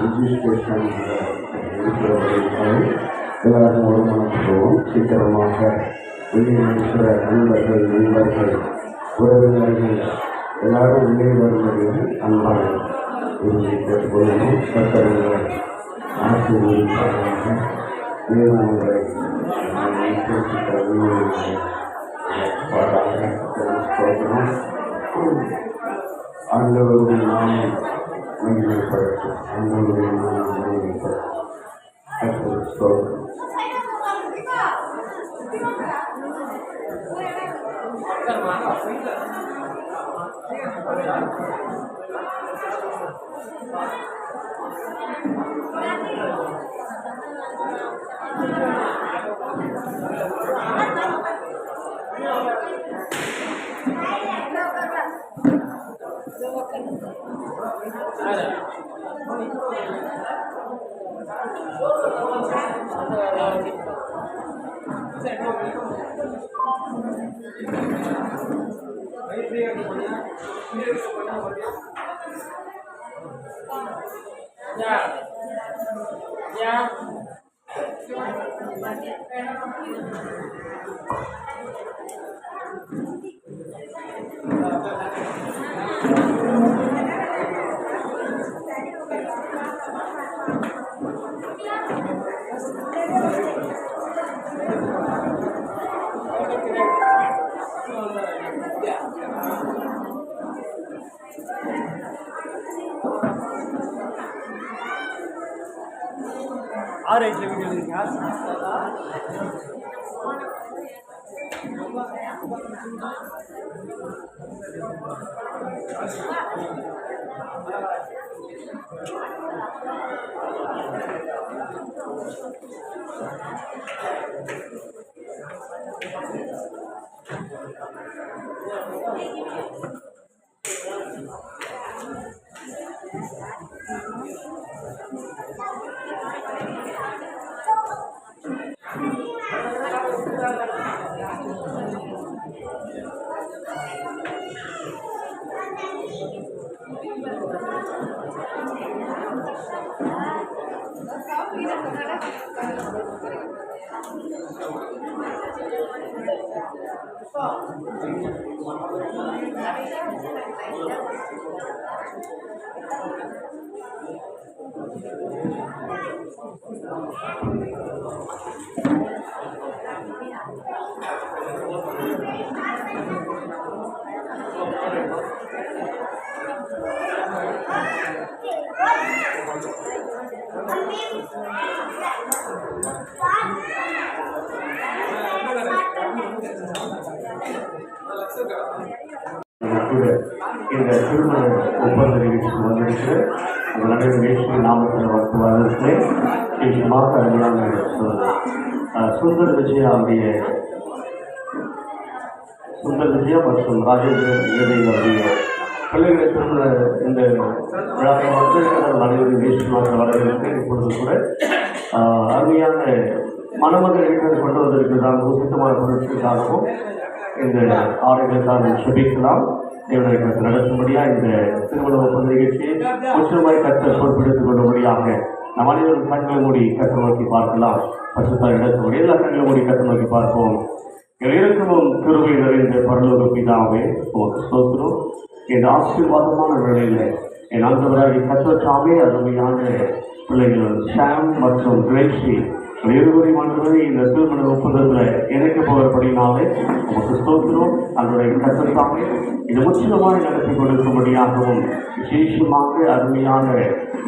Registration எல்லாரும் ஒரு மனப்படுவோம். சீக்கிரமாக வெளியே இருக்கிற நண்பர்கள் உறவினர்கள் எல்லாரும் வெளியே வருவது அன்பாக கேட்டுக்கொள்ளணும். கத்தர்கள் ஆசிரியர்களாக நிறுவனங்களை ஆண்டவருடைய நாமம் மகிமைப்படட்டும். ஆண்டவருடைய நாமம் மகிமைப்படட்டும். ஆராய்ச்சி வீடியோ இருக்கா? இந்த திருமண ஒப்பந்த நிகழ்ச்சிக்கு வந்திருக்கிற நடைமுறை நாமக்கல் வருவதற்கு நிச்சயமாக அருமையான சுந்தர விஜயா மற்றும் ராஜேந்திரன் இடையிலுடைய பிள்ளைகளை திருமண இந்த விழாவை வந்து நடைமுறை நிகழ்ச்சியாக வரவேற்று இப்பொழுது கூட அருமையான மணமகள் வீட்டில் கொண்டு வந்திருக்கிறதான உசித்தமான பொருட்களுக்காகவும் இந்த ஆடைகளுக்காக சுபிக்கலாம். தேவனை கற்று நடத்தும்படியாக இந்த திருமண ஒப்பந்த நிகழ்ச்சியை முற்றிலுமாய் கற்று பொறுப்பெடுத்துக் கொள்ளும்படியாக நம் அனைவரும் கண்களை மூடி கற்று நோக்கி பார்க்கலாம். பசுத்தாய் நடத்தும்படி எல்லா கண்களை மூடி கற்று நோக்கி பார்ப்போம். இறக்கமும் கிருபை நிறைந்த பரலோக பிதாவே உமக்கு ஸ்தோத்திரம். இந்த ஆசீர்வாதமான வேளையில் என் ஆண்டவராகிய கர்த்தர் அருமையான பிள்ளைகள் ஷாம் மற்றும் கிரேசி இருவரை மாணவரை இந்த திருமண ஒப்பந்தத்தில் இணைக்க போகிறபடினாலே நமக்கு ஸ்தோத்திரம். அதனுடைய கர்த்தர் இது முற்றிலுமாக நடத்தி கொடுக்கும்படியாகவும் விசேஷமாக அருமையான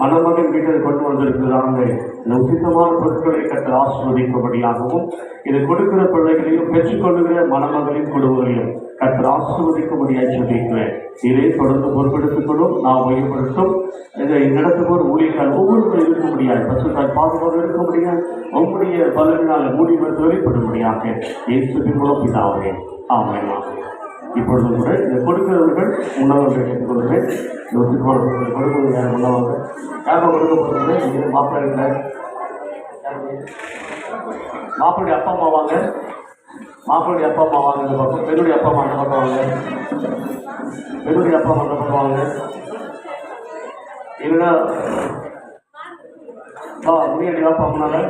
மணமகன் வீட்டில் கொண்டு வந்திருக்கிறாங்க இந்த உசித்தமான பொருட்களை கற்று ஆசிர்வதிக்கும்படியாகவும் இது கொடுக்கிற பிள்ளைகளையும் பெற்றுக்கொள்ளுகிற மணமகளின் குடும்பங்களையும் கற்று ஆசிர்வதிக்கும்படியாக சொல்லியிருக்கிறேன். இதை தொடர்ந்து பொறுப்பெடுத்துக் கொள்ளும். நாம் மையப்படுத்தும் இதை நடத்துவோர் ஊழியர்கள் ஒவ்வொருவரும் இருக்க முடியாது. பசுத்தாய் பாதுகாப்பு இருக்க முடியாது. உங்களுடைய பலனால் மூடிமருந்து வெளிப்படும்படியாக இயேசுவின் மூலம் பிதாவே ஆமென். இப்பொழுது கூட இதை கொடுக்கிறவர்கள் உணவர்கள் கேட்டுக்கொள்கிறேன். கொடுக்கிறது யார் உணவங்க யாரும் கொடுக்க போகிறது? இது மாப்பிள்ளை இல்லை, மாப்பிள்ளுடைய அப்பா அம்மா வாங்க. மாப்பிள்ளுடைய அப்பா அம்மா வாங்க இந்த பக்கம். பெண்ணுடைய அப்பா அம்மா அந்த பக்கம் வாங்க. பெண்ணுடைய அப்பா அம்மா பண்ணுவாங்க. இல்லைன்னா முன்னாடி வாப்பா அம்மானால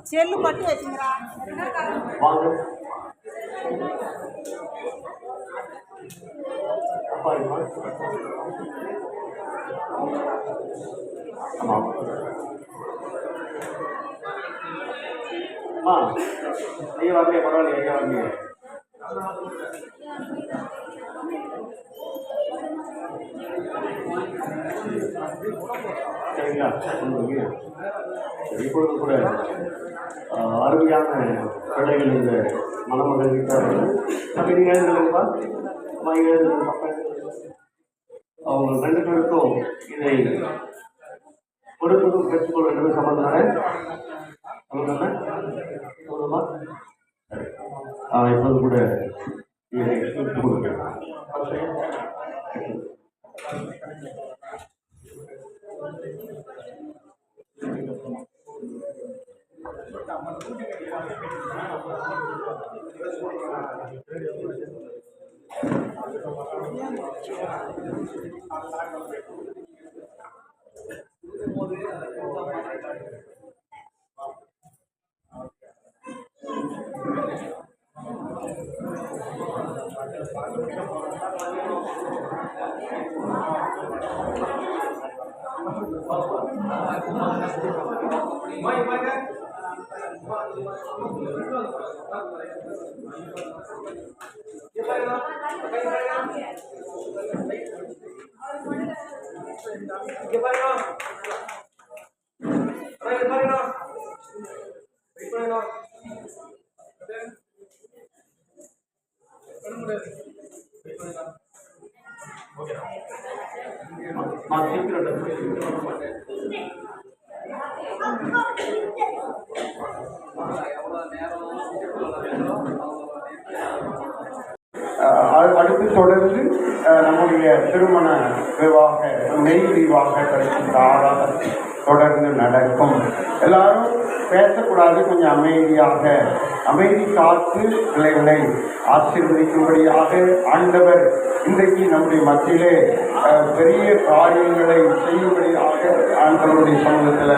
செல்லு பட்டு வச்சுங்களா வாங்க. அப்பா இருமா. ஆமாம் அம்மா ஐயா வரலையே, பரவாயில்லையே ஐயா வரலையே. சரிங்களா? இப்பொழுது கூட அருமையான பிள்ளைகள் இந்த மணமகள் இருக்கிறார்கள். நம்ம நீங்கள் எழுதுங்களா? அவங்க 2 பேருக்கும் இதை கொடுப்பதும் பெற்றுக்கொள்ள வேண்டும் சம்பந்தமான சொல்லுமா? இப்போது கூட இதை கொடுக்கிறேன். அடுத்து தொடர்ந்து நம்முடைய திருமண விவாக மெய் விவாக கிடைக்கின்ற ஆராதனை தொடர்ந்து நடக்கும். எல்லாரும் பேசக்கூடாது, கொஞ்சம் அமைதியாக அமைதி காத்து பிள்ளைகளை ஆசீர்வதிக்கும்படியாக ஆண்டவர் இன்றைக்கு நம்முடைய மத்தியிலே பெரிய காரியங்களை செய்யும்படியாக ஆண்டவருடைய சமூகத்தில்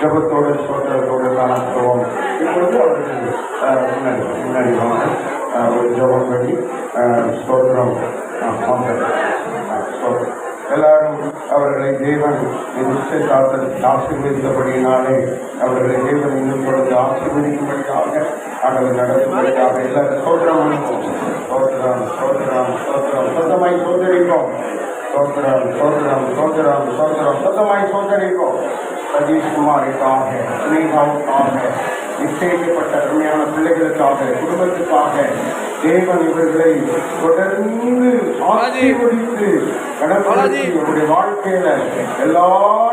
ஜபத்தோடு சோதரத்தோடு காணப்படுவோம். இப்பொழுது அவர்கள் முன்னாடி ஒரு ஜபம் பண்ணி சோதரம் எல்லாரும் அவர்களை தேவன் நிச்சயத்தார்கள் ஆசீர்வதித்தபடியினாலே அவர்களை தேவன் இன்னும் தொடர்ந்து ஆசீர்வதிக்கும்படியாக ஆண்டவர் நடத்தும்படியாக எல்லாரும் சோதரம் சோதரம் சோதரம் சோதரம் சொந்தமாய் சோதரிப்போம். சோதரம் சோதரம் சோதரம் சோதரம் சொந்தமாய் சோதரிப்போம். சதீஷ்குமாருக்காக, ஸ்னேகாவுக்காக, நிச்சயிக்கப்பட்ட அருமையான பிள்ளைகளுக்காக, குடும்பத்துக்காக தேவன் இவர்களை தொடர்ந்து ஆசீர்வதித்து கடவுளுடைய வாழ்க்கையில எல்லா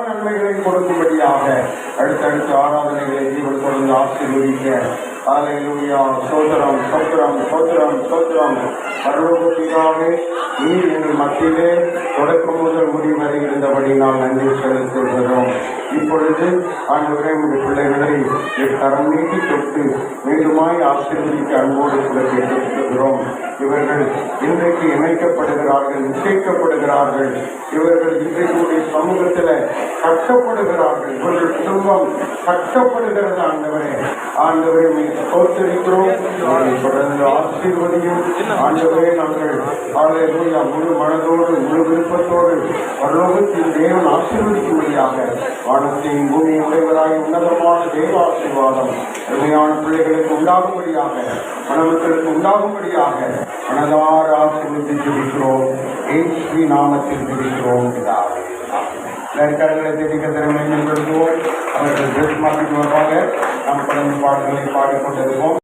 நன்மைகளையும் கொடுக்கும்படியாக அடுத்தடுத்த ஆராதனைகளை தேவன் தொடர்ந்து ஆசீர்வதிக்க ஹல்லேலூயா. சோதரம் சோதரம் சோதரம் சோதரம். பரலோக பிதாவே, நீர் எங்கள் மத்தியிலே தொடக்கம் முதல் முடிவரை இருந்தபடி நாம் நன்றி செலுத்துகிறோம். இப்பொழுது ஆண்டவரே உங்கள் பிள்ளைகளை கரம் நீட்டி தொட்டு மீண்டுமாய் ஆசீர்வதிக்க அன்போடு கூட கேட்டுக்கொள்கிறோம். இவர்கள் இன்றைக்கு இணைக்கப்படுகிறார்கள், நிச்சயிக்கப்படுகிறார்கள். இவர்கள் இன்றைக்கு சமூகத்தில் கட்டப்படுகிறார்கள். இவர்கள் குடும்பம் கட்டப்படுகிறது. ஆண்டவரே, ஆண்டவரே தோற்றிருக்கிறோம். தொடர்ந்து ஆசீர்வதியும் ஆண்டவரே. நாங்கள் ஹல்லேலூயா முழு மனதோடு முழு விருப்பத்தோடு பரலோகத்தின் தேவன் ஆசீர்வதிக்கும்படியாக வானத்தையும் பூமியை உடையவராய் உன்னதமான தேவ ஆசீர்வாதம் அருமையான பிள்ளைகளுக்கு உண்டாகும்படியாக, மணமக்களுக்கு உண்டாகும்படியாக மனதார ஆசீர்வதித்து ஜெபிக்கிறோம். இயேசுவின் நாமத்தில் ஜெபிக்கிறோம். கருங்களை தெரிவிக்க திறமை மேம்படுத்துவோம். அவர்கள் ட்ரெஸ் மாற்றிட்டு வருவாங்க. நாம் கடந்த பாடல்களை பாடிக்கொண்டிருப்போம்.